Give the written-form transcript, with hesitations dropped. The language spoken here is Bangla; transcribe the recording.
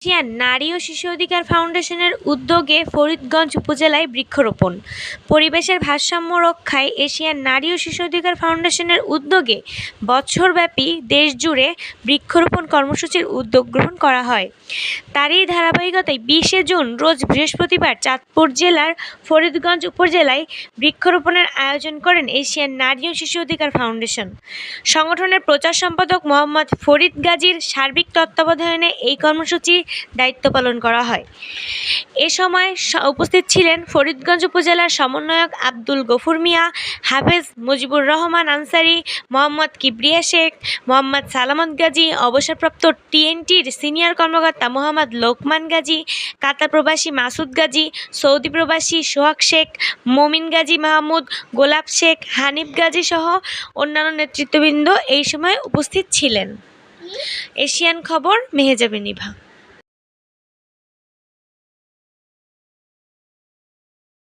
এশিয়ান নারী ও শিশু অধিকার ফাউন্ডেশনের উদ্যোগে ফরিদগঞ্জ উপজেলায় বৃক্ষরোপণ। পরিবেশের ভারসাম্য রক্ষায় এশিয়ান নারী ও শিশু অধিকার ফাউন্ডেশনের উদ্যোগে বছরব্যাপী দেশজুড়ে বৃক্ষরোপণ কর্মসূচির উদ্যোগ গ্রহণ করা হয়। তারই ধারাবাহিকতায় 20শে জুন রোজ বৃহস্পতিবার চাঁদপুর জেলার ফরিদগঞ্জ উপজেলায় বৃক্ষরোপণের আয়োজন করেন এশিয়ান নারী ও শিশু অধিকার ফাউন্ডেশন। সংগঠনের প্রচার সম্পাদক মোহাম্মদ ফরিদ গাজীর সার্বিক তত্ত্বাবধানে এই কর্মসূচি দায়িত্ব পালন করা হয়। এ সময় উপস্থিত ছিলেন ফরিদগঞ্জ উপজেলার সমন্বয়ক আব্দুল গফুর মিয়া, হাফেজ মুজিবুর রহমান আনসারী, মোহাম্মদ কিবরিয়া শেখ, মোহাম্মদ সালামত গাজী, অবসরপ্রাপ্ত টিএনটির সিনিয়র কর্মকর্তা মোহাম্মদ লোকমান গাজী, কাতার প্রবাসী মাসুদ গাজী, সৌদি প্রবাসী সোহাগ শেখ, মমিন গাজী মাহমুদ, গোলাপ শেখ, হানিফ গাজী সহ অন্যান্য নেতৃত্ববৃন্দ এই সময় উপস্থিত ছিলেন। এশিয়ান খবর, মেহেজাবিন নিভা।